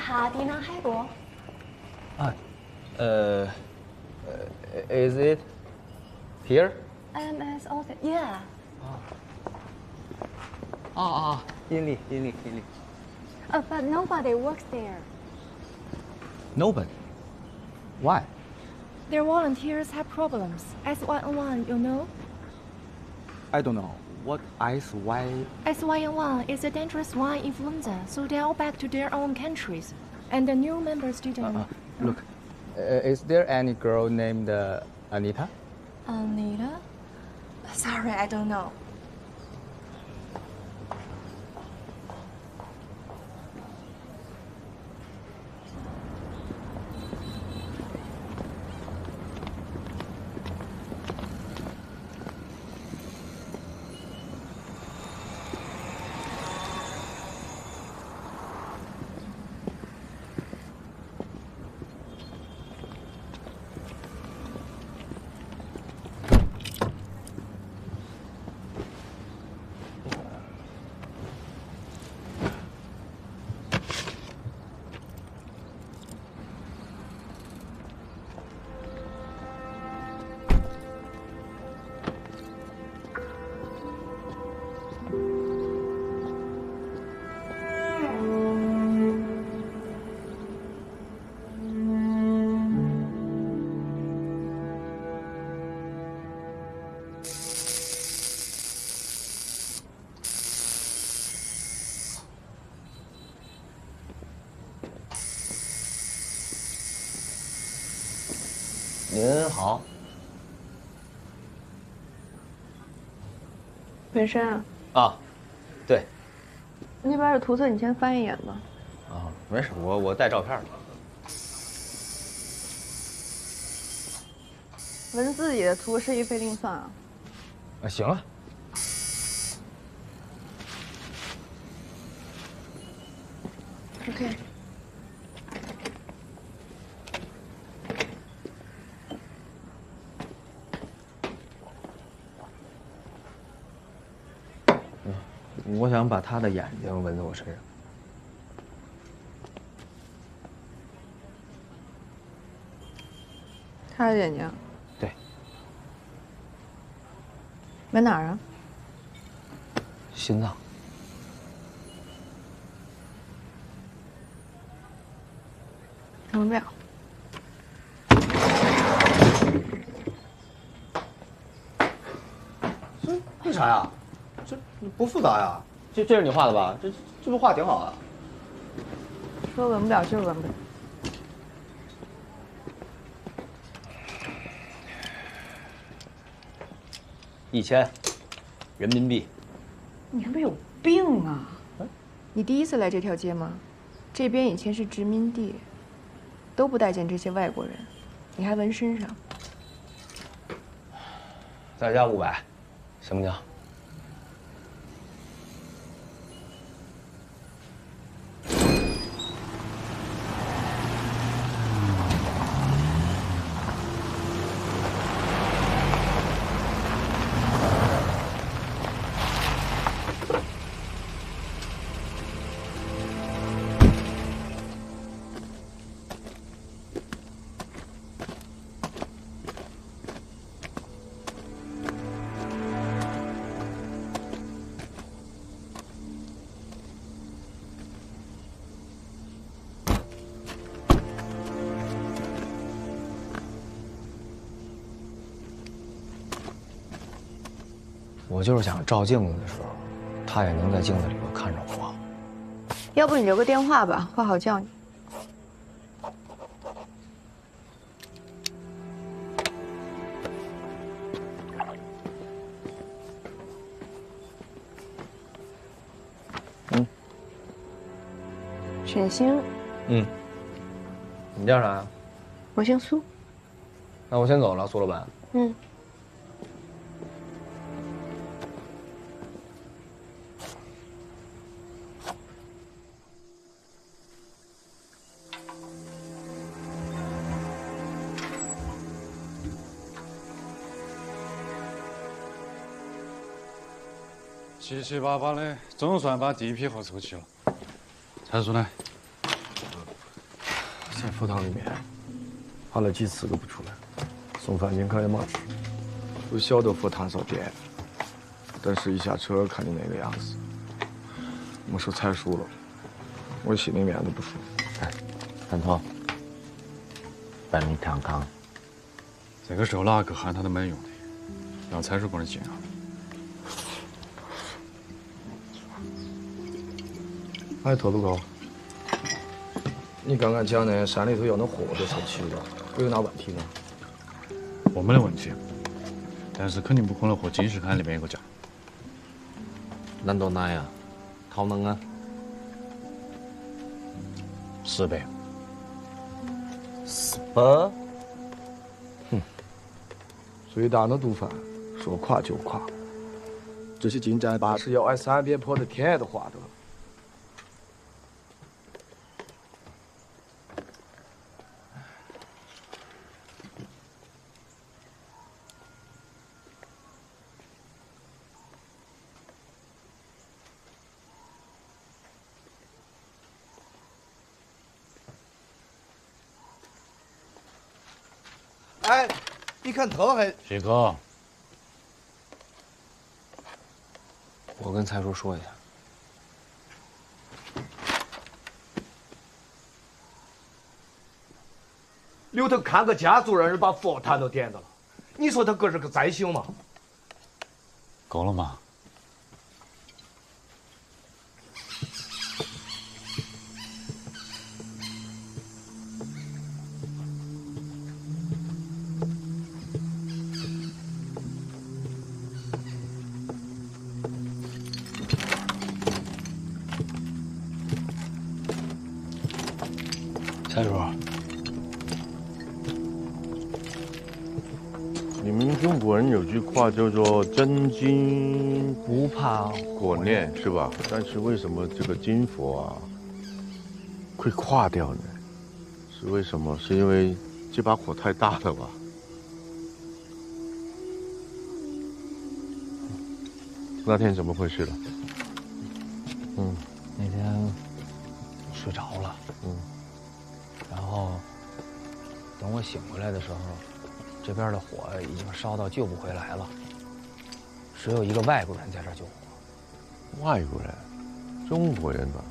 下啲能喺度。Is it here? MS office, yeah. 阴历。But nobody works there. Nobody. Why? Their volunteers have problems. S1N1, you know? I don't know. What SY? S1N1 is a dangerous swine influenza, so they're all back to their own countries. And the new member student. Look, is there any girl named Anita? Anita? Sorry, I don't know. 您好。本山啊，对。那边的图册你先翻一眼吧。啊，没事，我带照片。文字里的图示一费另算啊。行了。OK。我想把他的眼睛纹在我身上。他的眼睛？对。纹哪儿啊？心脏。成不了。这啥呀？这不复杂呀。这是你画的吧？这不画挺好的。说纹不了就是纹不了。1000人民币。你是不是有病啊？你第一次来这条街吗？这边以前是殖民地，都不待见这些外国人，你还纹身上。再加500，行不行？我就是想照镜子的时候，他也能在镜子里头看着我。要不你留个电话吧，画好叫你。沈星。你叫啥呀？我姓苏。那我先走了，苏老板。七七八八的，总算把第一批货凑齐了。蔡叔呢？在佛堂里面爬了几次都不出来，送饭连看也没吃。我晓得佛堂少见，但是一下车看你那个样子，没说菜熟了，我心里面都不舒服。哎，三头，把你看看。这个时候哪个喊他都没用的，要菜蔬工人进啊。哎，头头哥，你刚刚讲的山里头要那货都收齐了，不有哪问题吗？我没得问题，但是肯定不可能和金石坎那边一个价。难道哪呀？讨能啊？400。400？最大的毒贩，说垮就垮。这些进站把是要挨三边坡的天都划得了。哎，你看头还徐哥，我跟蔡叔说一下。刘头看个家族让人把佛坛都点到了，你说他搁这个灾星吗？够了吗？蔡叔，你们中国人有句话叫做“真金不怕火炼”，是吧？但是为什么这个金佛啊会化掉呢？是为什么？是因为这把火太大了吧？那天怎么回事了？那天睡着了，然后等我醒过来的时候，这边的火已经烧到救不回来了，只有一个外国人在这儿救火。外国人，中国人吧？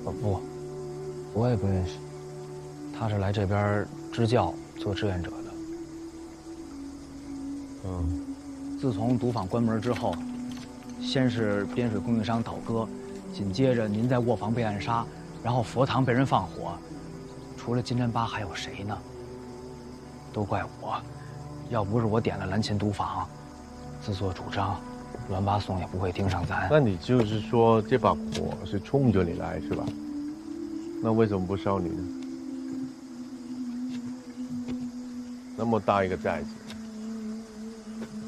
不，我也不认识，他是来这边支教做志愿者的。自从赌坊关门之后，先是边水供应商倒戈，紧接着您在卧房被暗杀，然后佛堂被人放火，除了金针八还有谁呢？都怪我，要不是我点了蓝琴赌坊，自作主张，栾八松也不会盯上咱。那你就是说这把火是冲着你来是吧？那为什么不烧你呢？那么大一个寨子，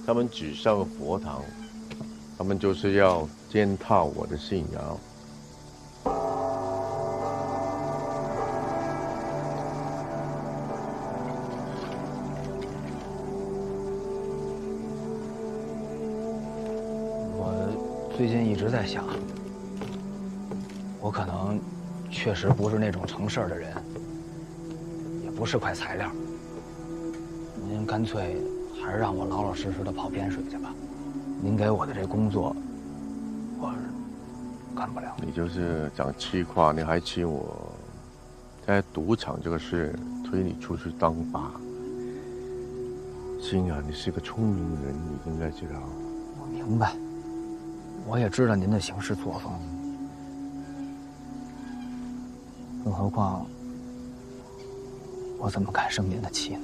他们只上个佛堂，他们就是要践踏我的信仰。我最近一直在想，我可能确实不是那种成事儿的人，也不是块材料。您干脆还是让我老老实实的跑边水去吧。您给我的这工作，我干不了。你就是讲气话，你还请我在赌场这个事推你出去当靶。心啊，你是个聪明人，你应该知道。我明白，我也知道您的行事作风。更何况，我怎么敢生您的气呢？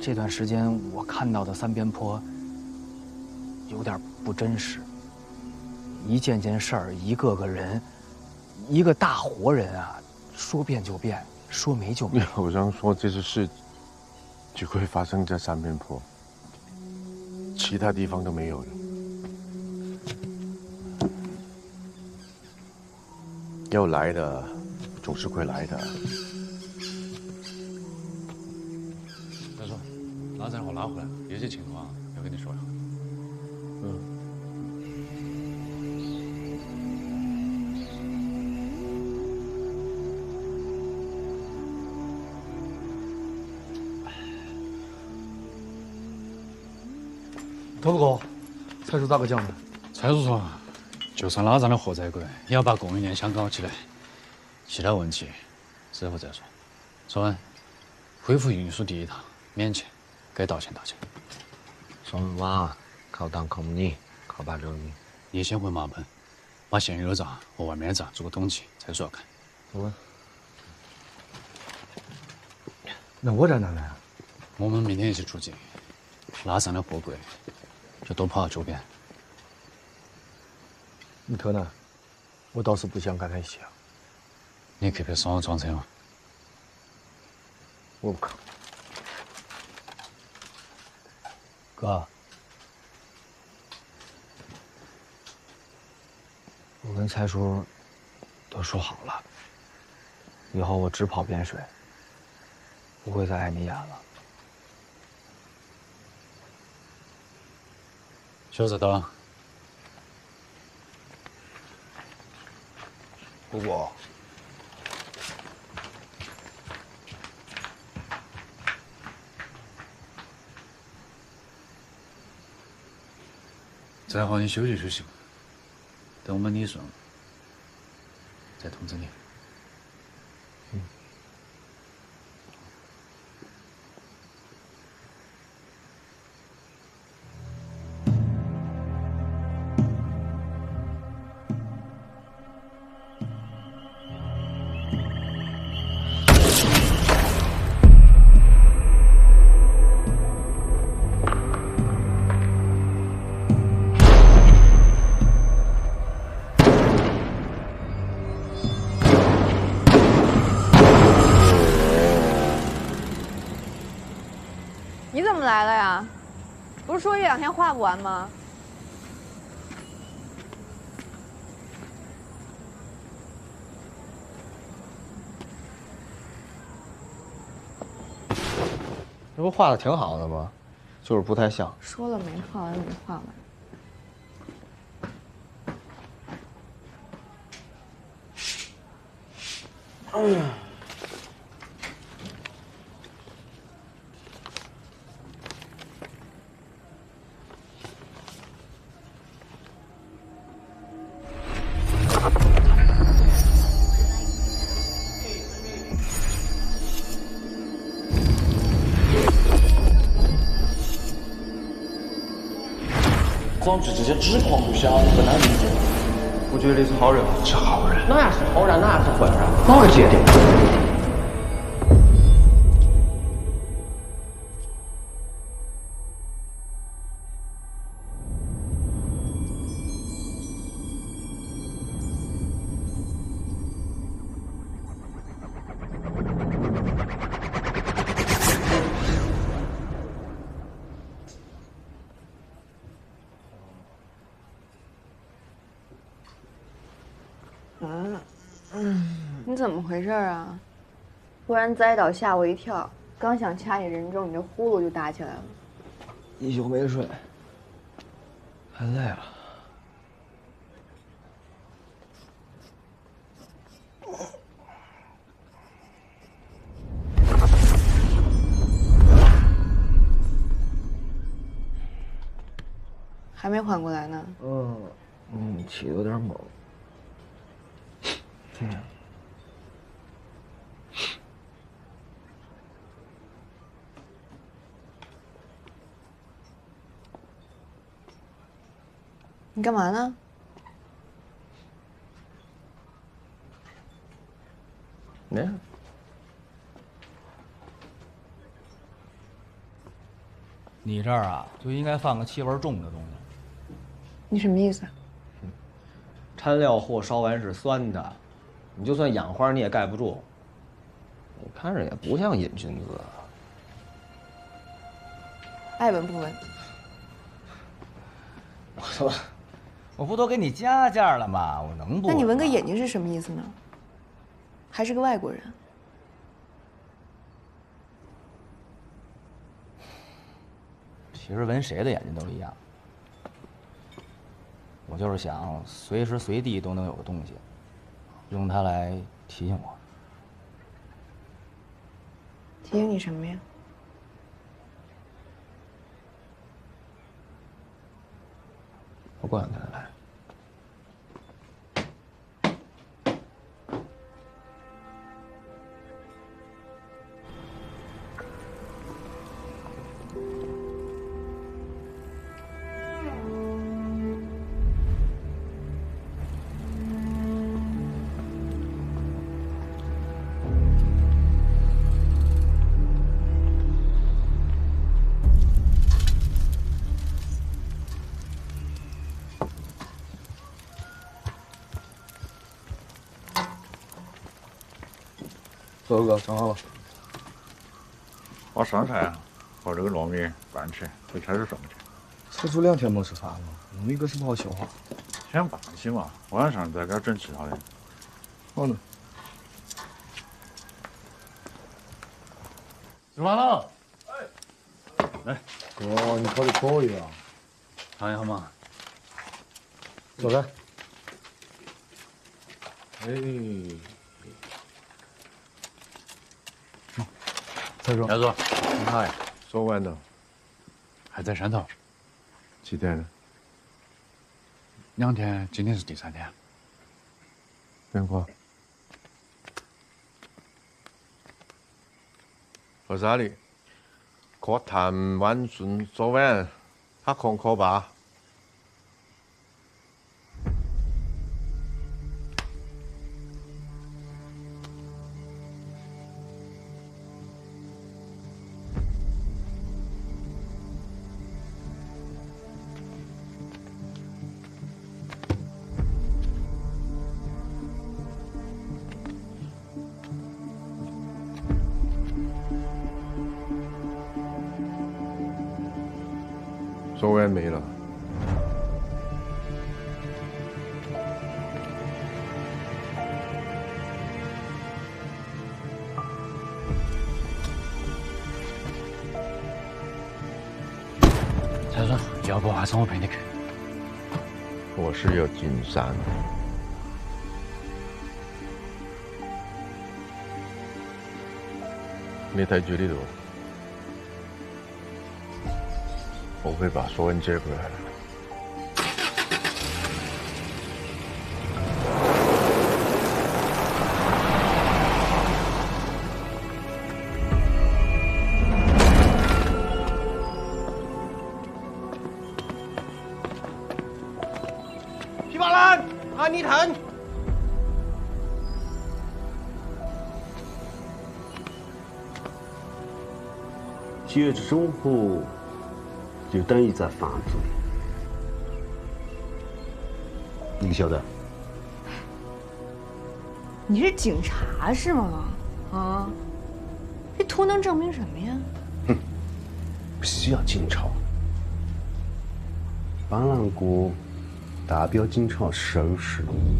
这段时间我看到的三边坡有点不真实，一件件事儿，一个个人，一个大活人啊，说变就变，说没就没。好像说这些事只会发生在三边坡，其他地方都没有了。要来的总是会来的。再说，拉载货拉回来，有些情况要跟你说一下。蔡叔咋个讲呢？蔡叔说，就算拉账的货再贵，也要把供应链想搞起来。其他问题之后再说。说完，恢复运输第一趟，免钱，该道歉道歉。算吧，靠当靠你，靠把着你。你先回马棚，把现有的账和外面的账做个统计，再说看。走吧。那我在哪呢？我们明天一起出境，拉上的货柜就都跑到周边。你特呢？我倒是不想跟他一起啊。你可别送我装车嘛。我不靠。哥，我跟蔡叔都说好了，以后我只跑边水，不会再碍你眼了。晓得到。姑姑。再好，你休息休息吧。等我们理顺了，再通知你。你怎么来了呀？不是说这2天画不完吗？这不画的挺好的吗？就是不太像。说了没画完，没画完。总之这些指控不小，不难理解。我觉得你是好人，是好人。那是好人，那是坏人，哪个界定？你怎么回事啊？突然栽倒吓我一跳，刚想掐你人中，你这呼噜就打起来了。一宿没睡，太累了。还没缓过来呢。起得有点猛。你干嘛呢？没事。你这儿啊，就应该放个气味重的东西。你什么意思？掺料货烧完是酸的，你就算养花你也盖不住。你看着也不像瘾君子。爱闻不闻。我不都给你加价了吗？我能不？那你闻个眼睛是什么意思呢？还是个外国人？其实闻谁的眼睛都一样。我就是想随时随地都能有个东西，用它来提醒我。提醒你什么呀？管他来。周哥，正好了。我上菜和这个糯米拌起，回菜市上去。才煮2天没吃饭了，弄一个是不好消化。先拌起嘛，晚上再给他整其他的。好呢。吃饭了。来。哥，你烤的可以啊。尝一下嘛。坐这。哎。蔡总。姚总。嗨，说完了。还在山头。几天了？2天，今天是第3天。变化。何啥的？可谈晚顺昨晚，他空可吧？昨晚没了。蔡总，要不晚上我陪你去？我是有进山。你在这里头。我会把索恩接回来的。皮巴兰，阿尼坦。节制生活。就等于在犯罪，你晓得？你是警察是吗？啊，这图能证明什么呀？哼，不需要警察。板蓝哥代表警察收拾你。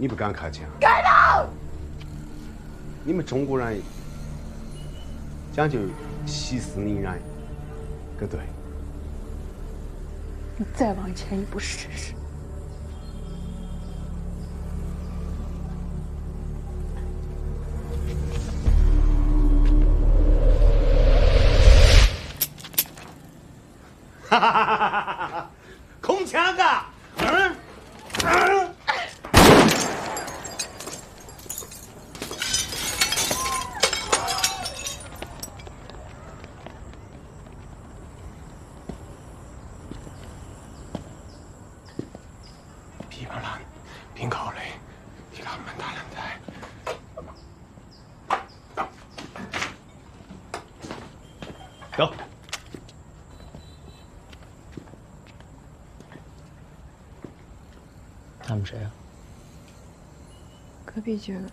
你不敢开枪？开刀！你们中国人讲究息事宁人，对不对？你再往前一步试试。哈哈哈哈哈！空枪啊！走。他们谁啊？隔壁街的，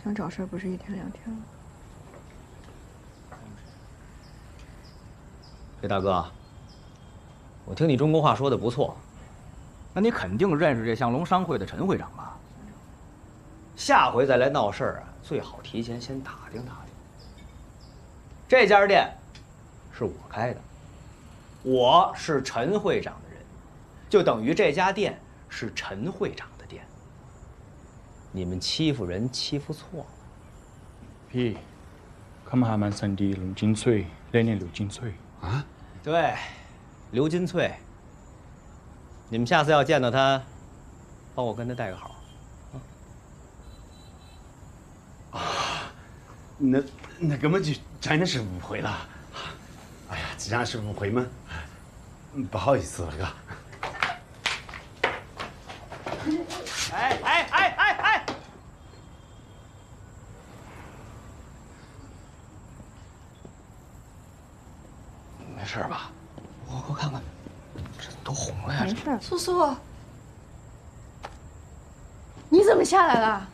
想找事儿不是1天2天了。裴大哥，我听你中国话说的不错，那你肯定认识这向龙商会的陈会长吧？下回再来闹事儿啊，最好提前先打听打听。这家店是我开的，我是陈会长的人，就等于这家店是陈会长的店。你们欺负人欺负错了。พี่เขามาหามันสันดี龙金翠来年刘金翠啊？对，刘金翠。你们下次要见到他，帮我跟他带个好。那根本就真的是误会了。哎呀，既然是误会嘛，不好意思了，哥。哎！没事吧？我看看，这都红了呀！没事。苏苏，你怎么下来了？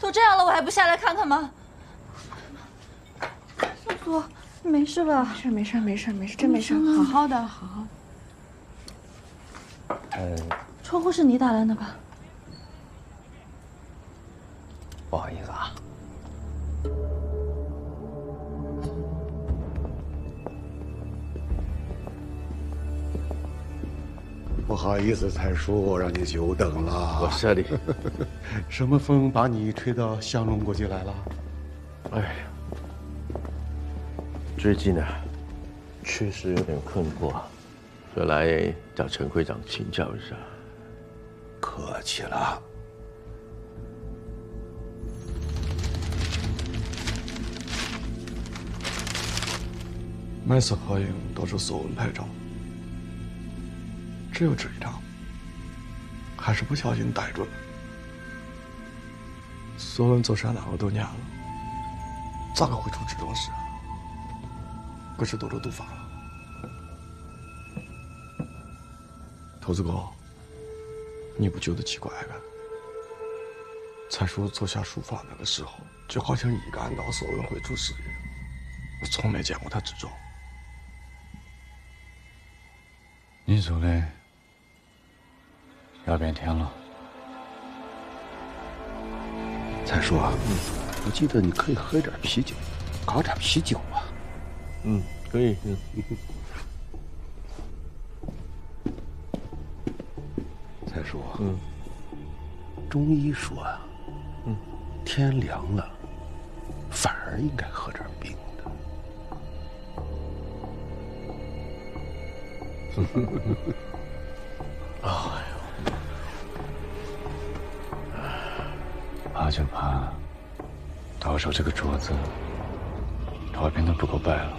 都这样了，我还不下来看看吗？苏苏，你没事吧？没事，真没事，好好的。窗户是你打烂的吧？不好意思啊。不好意思，蔡叔，让你久等了。我这里，什么风把你吹到香龙国际来了？哎呀，最近啊，确实有点困惑，所以来找陈会长请教一下。客气了。买色合影都是索文拍照。只有这一张，还是不小心逮住了。索文走山那么多年了，咋个会出这种事啊？可是都是毒发了。头子哥，你不觉得奇怪吗？蔡叔走下书房那个时候，就好像预感到索文会出事一样。我从没见过他这种。你说的要变天了。蔡叔啊，我记得你可以喝点啤酒，搞点啤酒啊。可以。蔡叔，中医说啊，天凉了，反而应该喝点冰的。哎呦，怕就怕，到时候这个桌子照片都不够摆了。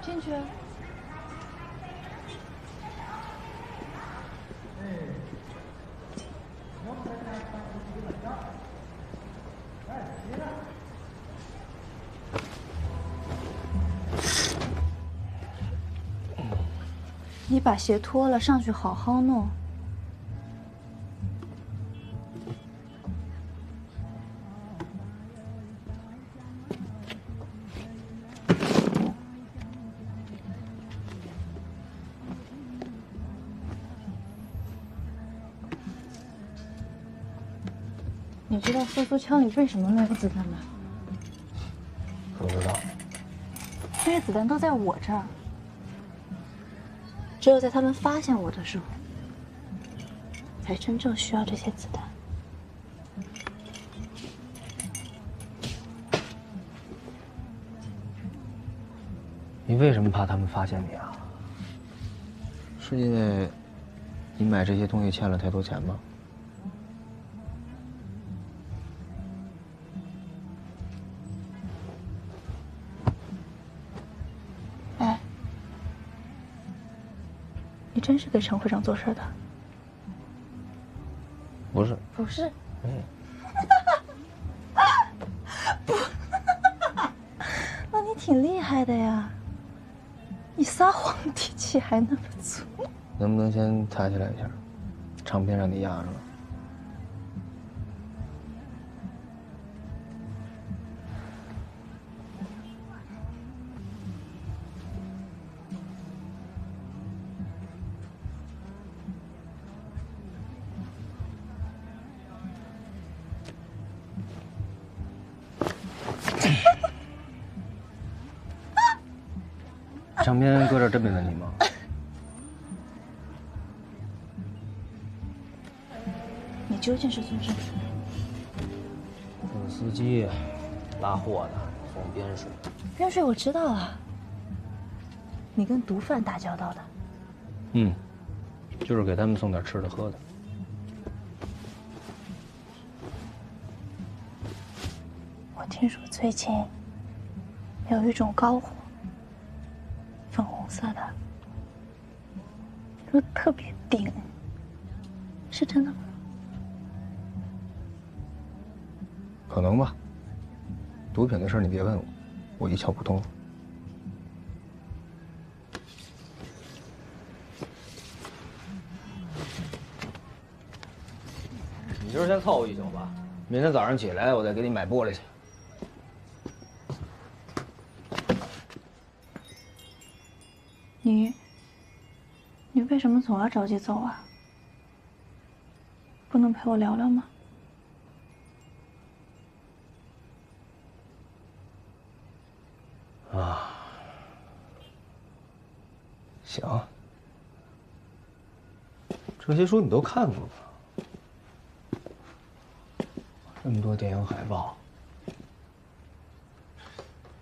进去。你把鞋脱了，上去好好弄。你知道苏苏枪里为什么没有子弹吗？不知道。这些子弹都在我这儿，只有在他们发现我的时候，才真正需要这些子弹。你为什么怕他们发现你啊？是因为你买这些东西欠了太多钱吗？真是给陈会长做事的？不是，不是。不，那你挺厉害的呀。你撒谎底气还那么足。能不能先抬起来一下？唱片让你压着了。唱片搁这儿真没问题吗？你究竟是做什么？送司机、拉货的、送边水。边水我知道啊，你跟毒贩打交道的。嗯，就是给他们送点吃的喝的。我听说最近有一种高火，粉红色的，说特别顶，是真的吗？可能吧。毒品的事你别问我，我一窍不通。你今儿先凑合一宿吧，明天早上起来我再给你买玻璃去。你为什么总要着急走啊？不能陪我聊聊吗？啊，行。这些书你都看过吧？这么多电影海报，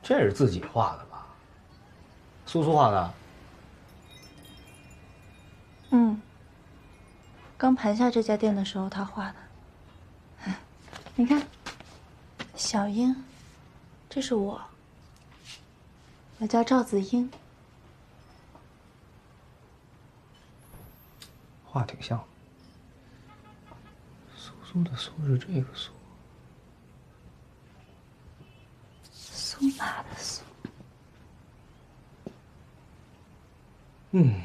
这是自己画的吧？苏苏画的？嗯。刚盘下这家店的时候，他画的。你看，小英，这是我。我叫赵子英。画挺像。苏苏的苏是这个苏。苏哪的苏？嗯，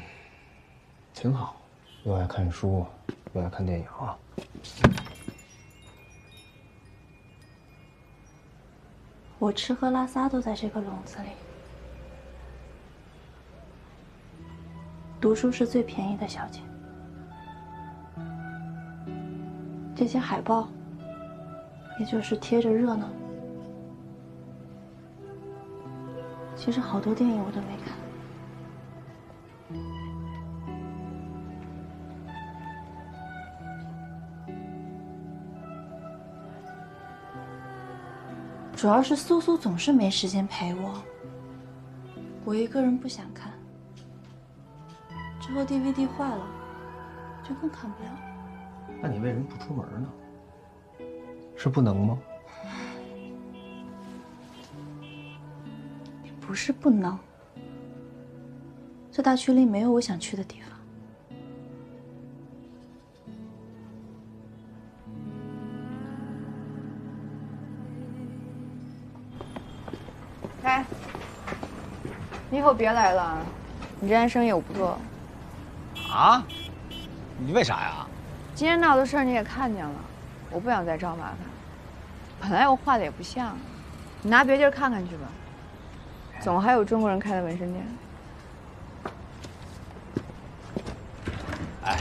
挺好，又爱看书，又爱看电影啊。我吃喝拉撒都在这个笼子里。读书是最便宜的小钱。这些海报，也就是贴着热闹。其实好多电影我都没看。主要是苏苏总是没时间陪我，我一个人不想看。之后 DVD 坏了，就更看不了。那你为什么不出门呢？是不能吗？不是不能，这大区里没有我想去的地方。哎，你以后别来了，你这摊生意我不做。啊？你为啥呀？今天闹的事儿你也看见了，我不想再找麻烦。本来我画的也不像，你拿别地儿看看去吧。总还有中国人开的纹身店。哎，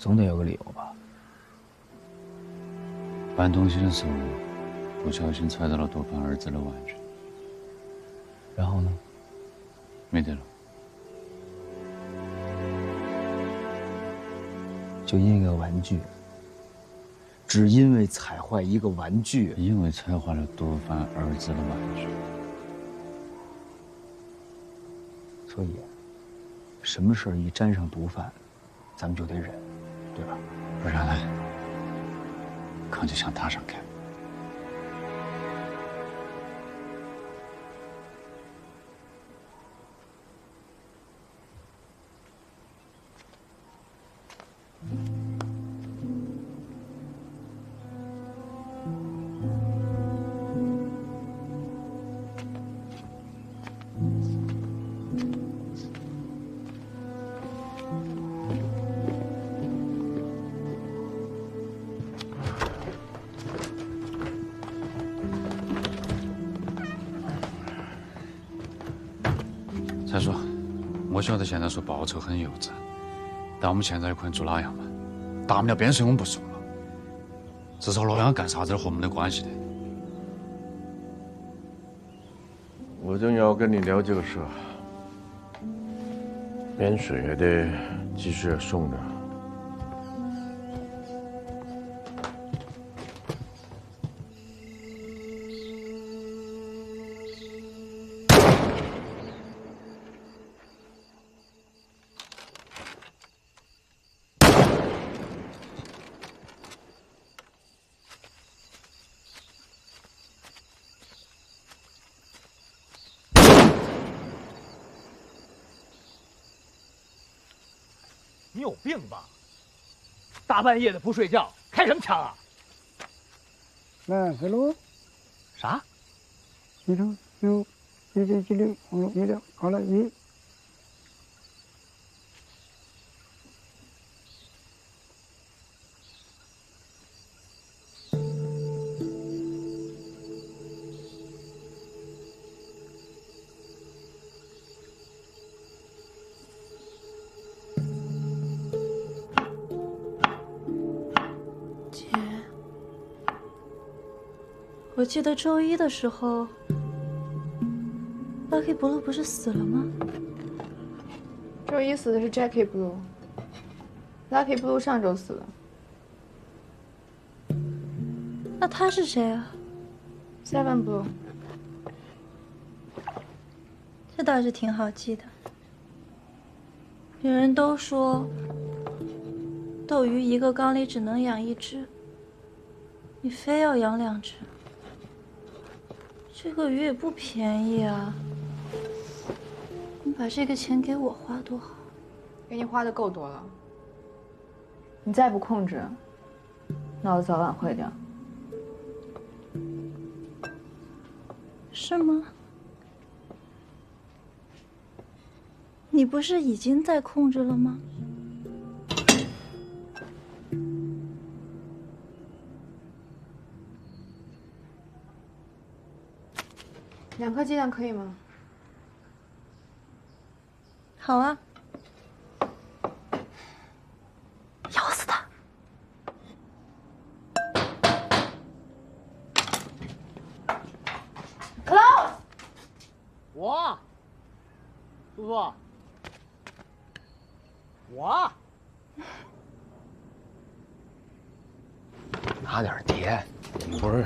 总得有个理由吧？搬东西的时候，不小心踩到了毒贩儿子的玩具，然后呢？没得了。就因为一个玩具，只因为踩坏一个玩具，因为踩坏了毒贩儿子的玩具。所以，什么事儿一沾上毒贩，咱们就得忍，对吧？不然呢，炕就向他上开。再说，我晓得现在说报仇很幼稚，但我们现在可能做哪样嘛？大不了边税我们不收了，至少那样干啥子和我们的关系的。我正要跟你聊这个事，边水也得继续送着。你有病吧？大半夜的不睡觉，开什么枪啊？来，黑路。啥？106，116，好了1。我记得周一的时候 ，Lucky Blue 不是死了吗？周一死的是 Jackie Blue，Lucky Blue 上周死了。那他是谁啊 ？Seven Blue。这倒是挺好记的。女人都说，斗鱼一个缸里只能养1只，你非要养2只。这个鱼也不便宜啊！你把这个钱给我花多好？给你花的够多了。你再不控制，那我早晚会掉。是吗？你不是已经在控制了吗？2颗鸡蛋可以吗？好啊。咬死他！我，叔叔，我拿点tiền，你们不是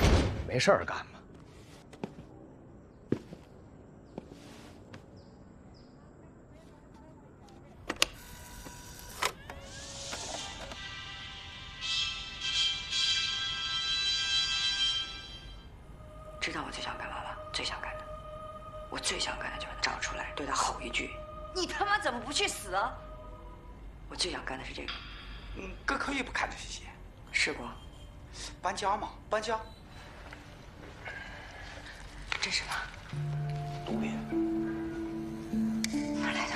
没事儿干吗？知道我最想干嘛吗？最想干的，我最想干的就是找出来，对他吼一句：“你他妈怎么不去死啊！”我最想干的是这个。哥可以不看这些。试过。搬家嘛，搬家。这是什么？毒品。哪来的？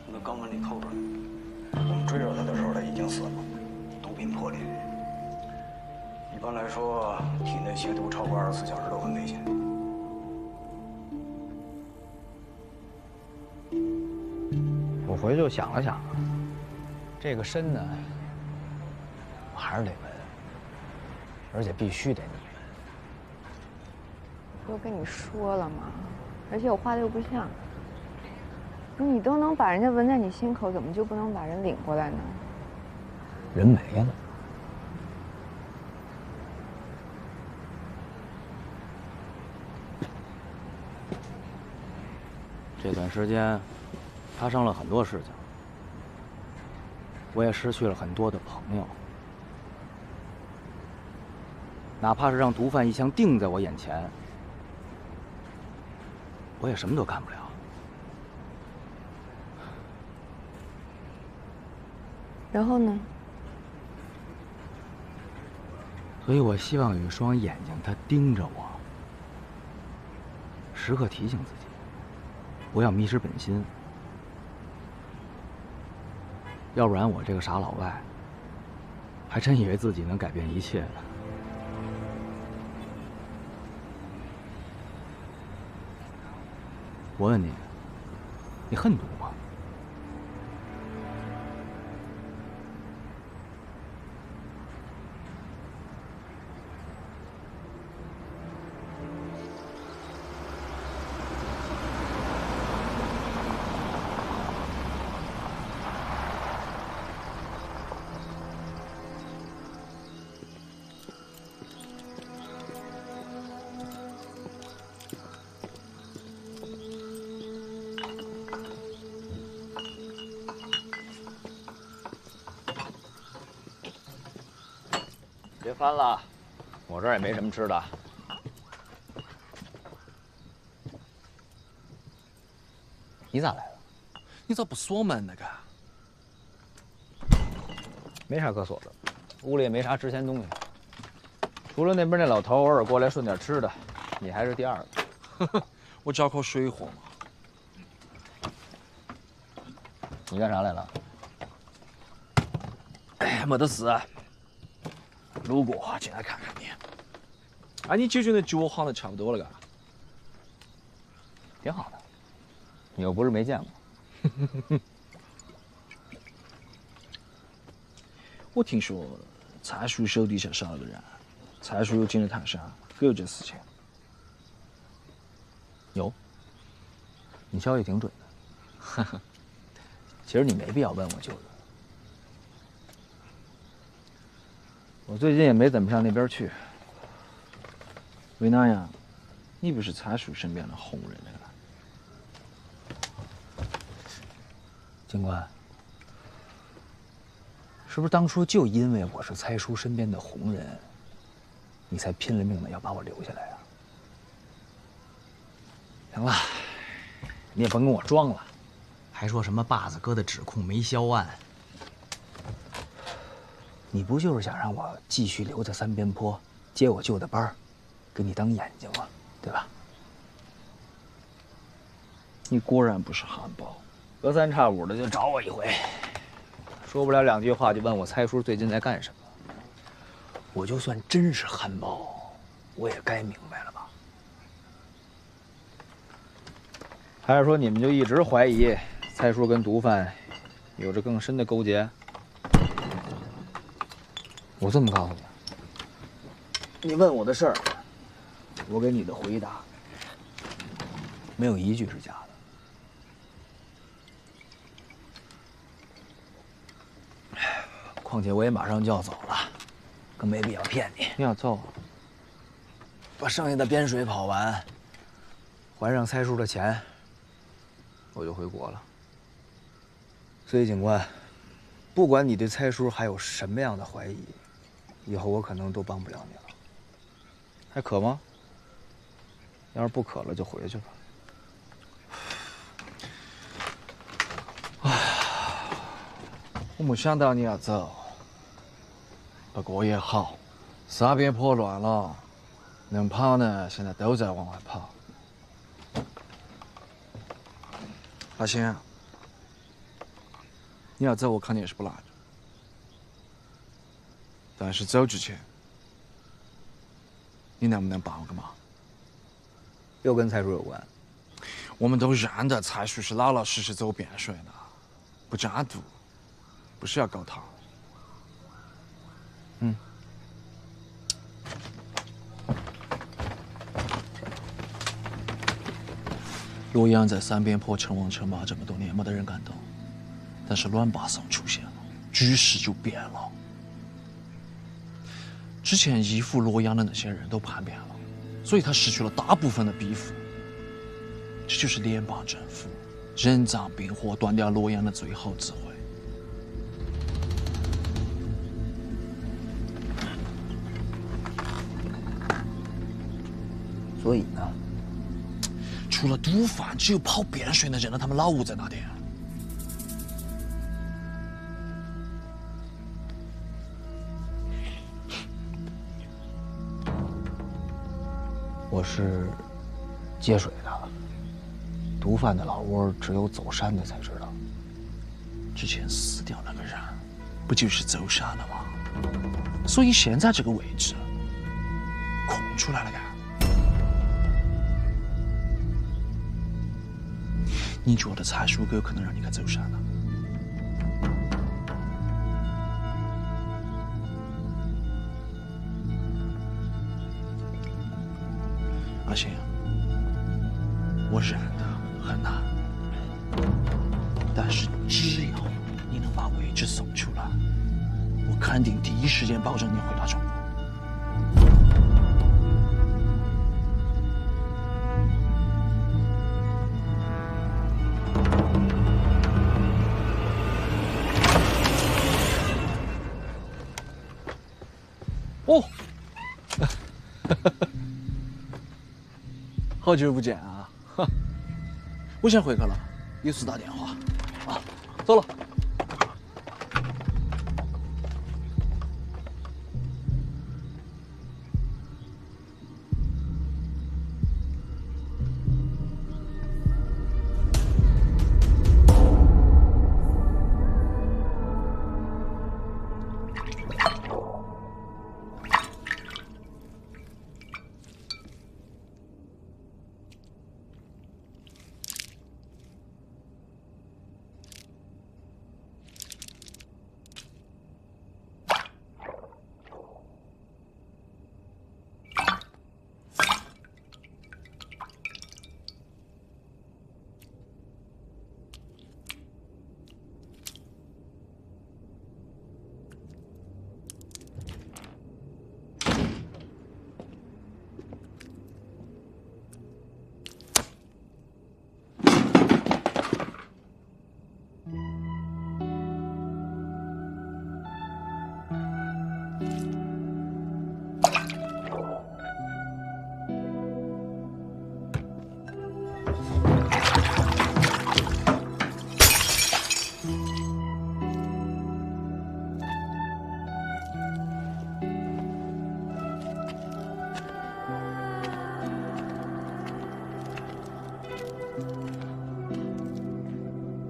那肛门里扣着呢。我们追着他的时候，他已经死了，毒品破裂。一般来说，体内吸毒超过24小时都很危险。我回去就想了想，这个身呢，我还是得问，而且必须得你不都跟你说了吗？而且我画的又不像。你都能把人家纹在你心口，怎么就不能把人领过来呢？人没了。这段时间发生了很多事情，我也失去了很多的朋友。哪怕是让毒贩一枪定在我眼前，我也什么都干不了。然后呢？所以我希望有一双眼睛，它盯着我，时刻提醒自己，不要迷失本心。要不然我这个傻老外，还真以为自己能改变一切呢。我问你，你恨毒吗？别翻了，我这儿也没什么吃的。你咋来了？你咋不锁门呢？个？没啥可锁的，屋里也没啥值钱东西，除了那边那老头偶尔过来顺点吃的，你还是第二个。我找口水喝嘛。你干啥来了？哎，没得事。路过进来看看你。哎，你解决那脚好像差不多了，嘎。挺好的，你又不是没见过。我听说蔡叔手底下少了个人，蔡叔又进了趟山，可有这事情？有，你消息挺准的。其实你没必要问我舅舅，我最近也没怎么上那边去。为哪样？你不是蔡叔身边的红人了？警官，是不是当初就因为我是蔡叔身边的红人，你才拼了命的要把我留下来啊？行了，你也甭跟我装了，还说什么把子哥的指控没销案，你不就是想让我继续留在三边坡接我舅的班，给你当眼睛吗？对吧？你果然不是汉堡，隔三差五的就找我一回，说不了两句话就问我蔡叔最近在干什么。我就算真是汉堡，我也该明白了吧？还是说你们就一直怀疑蔡叔跟毒贩有着更深的勾结？我这么告诉你，你问我的事儿，我给你的回答没有一句是假的。况且我也马上就要走了，更没必要骗你。你要走？把剩下的边水跑完，还上蔡叔的钱，我就回国了。所以，警官，不管你对蔡叔还有什么样的怀疑，以后我可能都帮不了你了。还渴吗？要是不渴了，就回去吧。我没想到你要走，不过也好，三边坡乱了，能跑呢，现在都在往外跑。阿星，你要走，我肯定是不拦着。但是走之前，你能不能帮我个忙？又跟蔡叔有关？我们都认得蔡叔是老老实实走汴水的，不沾毒。不是要告他。洛阳在三边坡称王称霸这么多年，没得人敢动。但是栾拔松出现了，局势就变了。之前依附洛阳的那些人都叛变了，所以他失去了大部分的庇护。这就是联邦政府人赃并获，断掉洛阳的最后机会。所以呢？除了毒贩，只有跑汴水能认得他们老吴在哪点。我是接水的，毒贩的老窝只有走山的才知道。之前死掉那个人，不就是走山的吗？所以现在这个位置空出来了呀。你觉得蔡叔哥可能让你去走山呢？阿星，我认得很难，但是只要你能把位置送出来，我肯定第一时间保证你回到中国。哦，好久不见啊！我先回去了，有事打电话。啊，走了。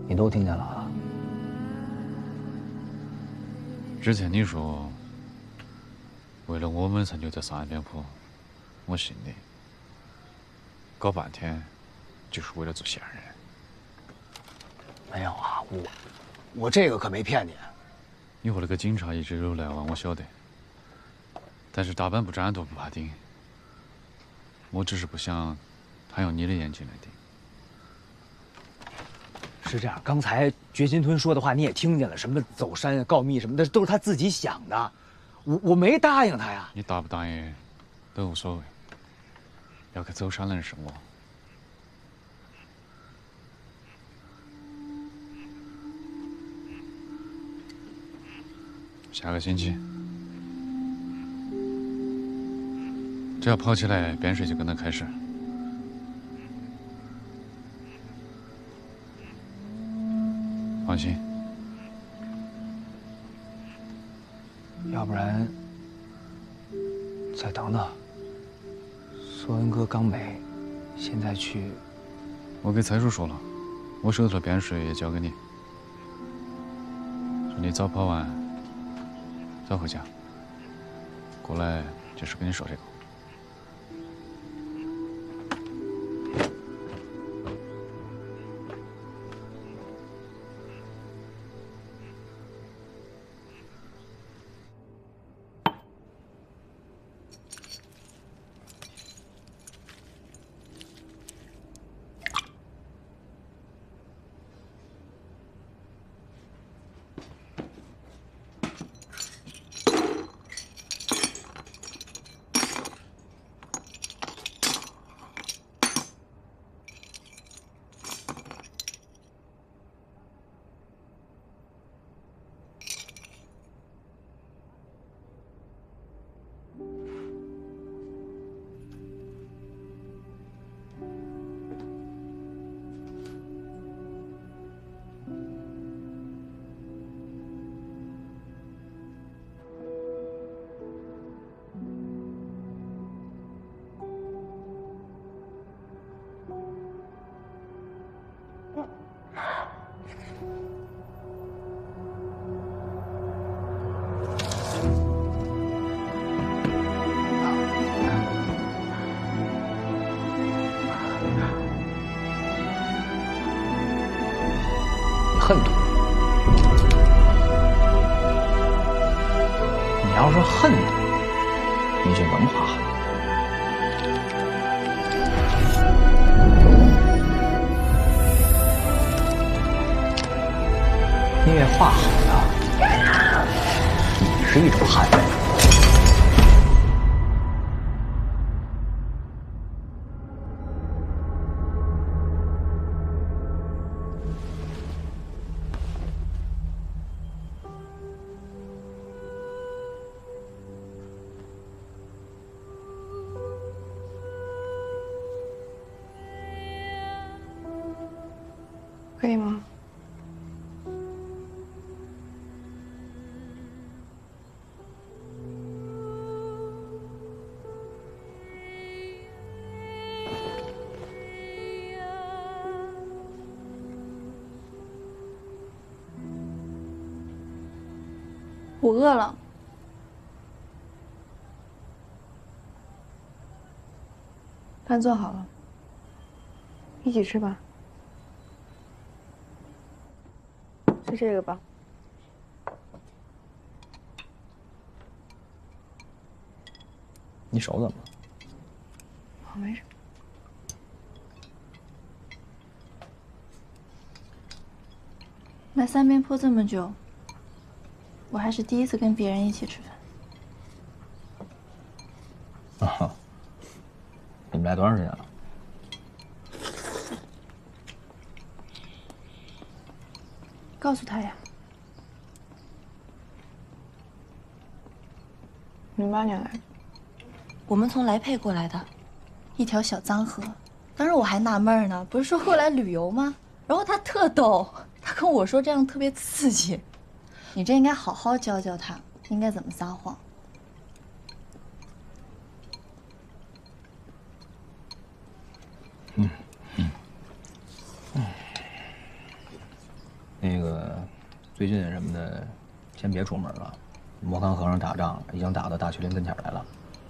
你都听见了啊？之前你说，为了我们才留在三边坡，我信你。搞半天，就是为了做闲人。没有啊，我这个可没骗你。你和那个警察一直有来往，我晓得。但是大板不斩，多不怕钉。我只是不想他用你的眼睛来盯。是这样，刚才掘金吞说的话你也听见了，什么走山告密什么的，都是他自己想的，我没答应他呀。你答不答应都无所谓，要去走山的人是我。下个星期，只要跑起来，汴水就跟他开始。放心。要不然再等等。索恩哥刚没，现在去。我给蔡叔说了，我手头的汴水也交给你，说你早跑完，早回家。过来就是跟你说这个。恨土。你要说恨土，你就能画好。因为画好了，你是一种汗。可以吗？我饿了。饭做好了，一起吃吧。吃这个吧。你手怎么了？我没事。来三边坡这么久，我还是第一次跟别人一起吃饭。啊，你们来多长时间了？告诉他呀。08年来的。我们从莱佩过来的，一条小脏河。当时我还纳闷呢，不是说过来旅游吗？然后他特逗，他跟我说这样特别刺激。你这应该好好教教他，应该怎么撒谎。那个，最近什么的，先别出门了。魔康和尚打仗已经打到大曲林跟前来了，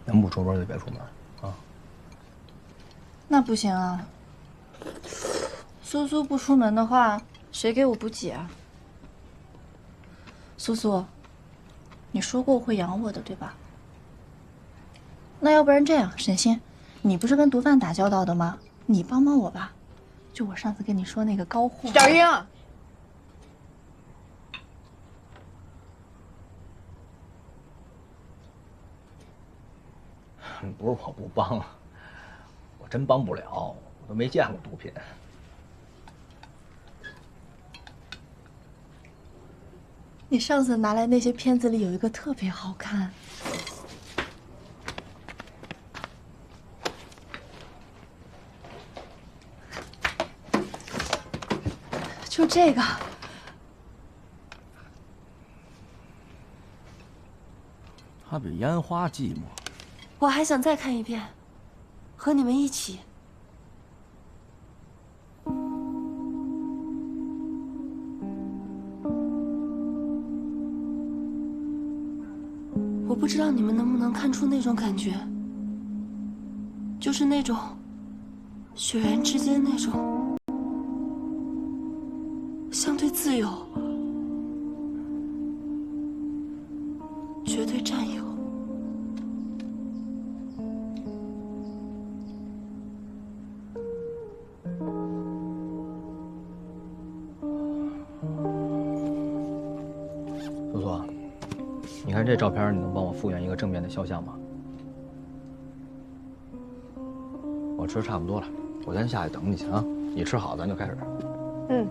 能不出门就别出门啊。那不行啊。苏苏不出门的话，谁给我补给啊？苏苏，你说过会养我的，对吧？那要不然这样，沈星，你不是跟毒贩打交道的吗？你帮帮我吧，就我上次跟你说那个高货。小英。不是我不帮，我真帮不了，我都没见过毒品。你上次拿来那些片子里有一个特别好看，就这个。它比烟花寂寞。我还想再看一遍，和你们一起。我不知道你们能不能看出那种感觉，就是那种血缘之间那种相对自由、绝对占有。苏苏，你看这照片，你能帮我复原一个正面的肖像吗？我吃差不多了，我先下去等你去啊。你吃好，咱就开始。嗯。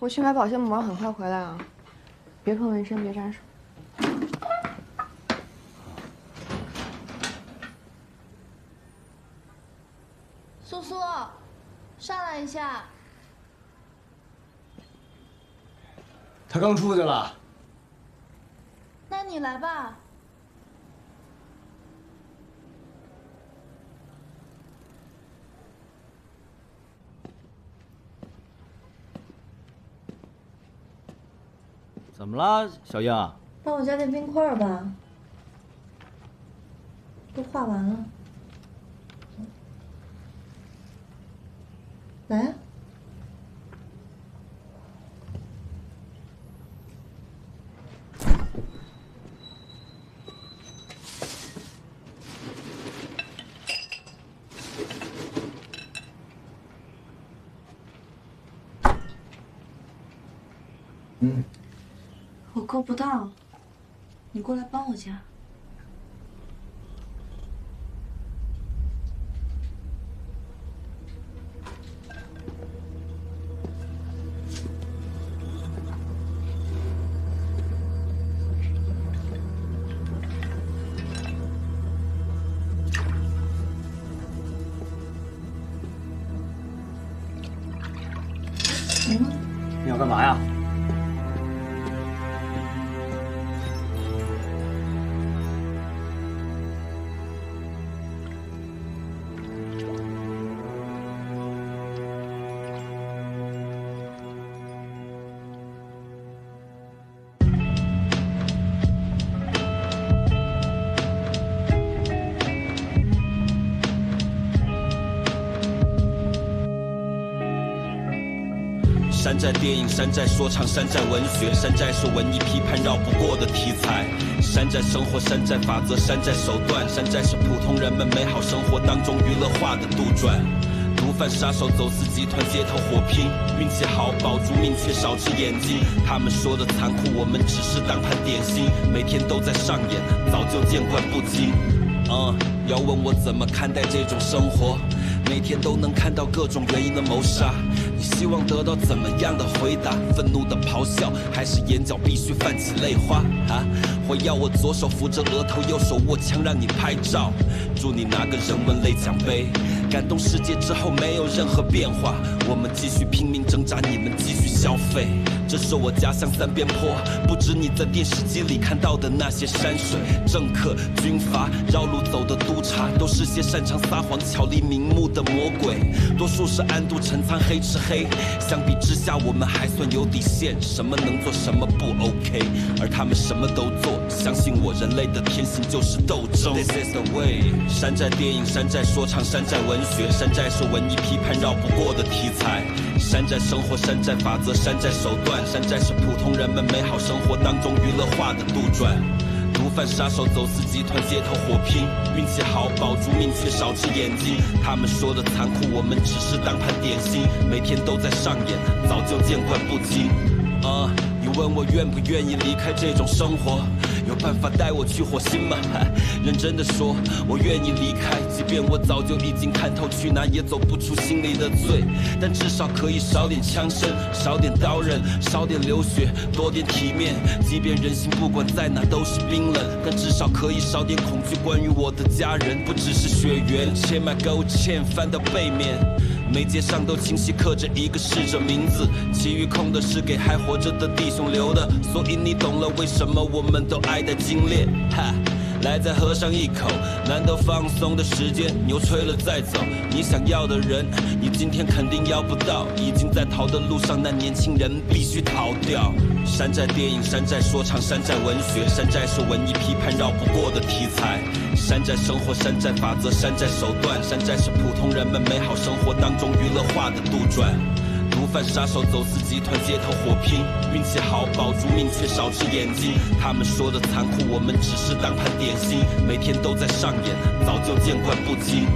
我去买保鲜膜，很快回来啊！别碰纹身，别沾手。苏苏，上来一下。他刚出去了。那你来吧。怎么了，小英？帮我加点冰块吧。都画完了。来啊。我够不到，你过来帮我加。你要干嘛呀？山寨电影，山寨说唱，山寨文学，山寨是文艺批判绕不过的题材。山寨生活，山寨法则，山寨手段，山寨是普通人们美好生活当中娱乐化的杜撰。毒贩、杀手、走私集团街头火拼，运气好保住命，却少只眼睛。他们说的残酷，我们只是当盘点心，每天都在上演，早就见惯不惊。要问我怎么看待这种生活，每天都能看到各种原因的谋杀。你希望得到怎么样的回答？愤怒的咆哮，还是眼角必须泛起泪花？或要我左手扶着额头，右手握枪让你拍照？祝你拿个人文类奖杯。感动世界之后没有任何变化，我们继续拼命挣扎，你们继续消费。这是我家乡三边坡，不止你在电视机里看到的那些山水。政客、军阀、绕路走的督察，都是些擅长撒谎、巧立名目的魔鬼。多数是暗度陈仓、黑吃黑。相比之下，我们还算有底线，什么能做，什么不 OK。而他们什么都做，相信我，人类的天性就是斗争。This is the way。山寨电影，山寨说唱，山寨文学，山寨是文艺批判绕不过的题材。山寨生活，山寨法则，山寨手段，山寨是普通人们美好生活当中娱乐化的杜撰。毒贩、杀手、走私集团街头火拼，运气好保住命，却少只眼睛。他们说的残酷，我们只是当盘点心，每天都在上演，早就见惯不惊。你问我愿不愿意离开这种生活？有办法带我去火星吗？认真的说，我愿意离开，即便我早就已经看透，去哪也走不出心里的罪。但至少可以少点枪声，少点刀刃，少点流血，多点体面。即便人心不管在哪都是冰冷，但至少可以少点恐惧。关于我的家人，不只是血缘，切麦勾芡翻到背面。每街上都清晰刻着一个逝者名字，其余空的是给还活着的弟兄留的。所以你懂了为什么我们都爱戴金链。来再喝上一口，难得放松的时间，牛吹了再走。你想要的人，你今天肯定要不到。已经在逃的路上，那年轻人必须逃掉。山寨电影，山寨说唱，山寨文学，山寨是文艺批判绕不过的题材。山寨生活，山寨法则，山寨手段，山寨是普通人们美好生活当中娱乐化的杜撰。毒贩、杀手、走私集团街头火拼，运气好保住命，却少只眼睛。他们说的残酷，我们只是当盘点心，每天都在上演，早就见惯不惊。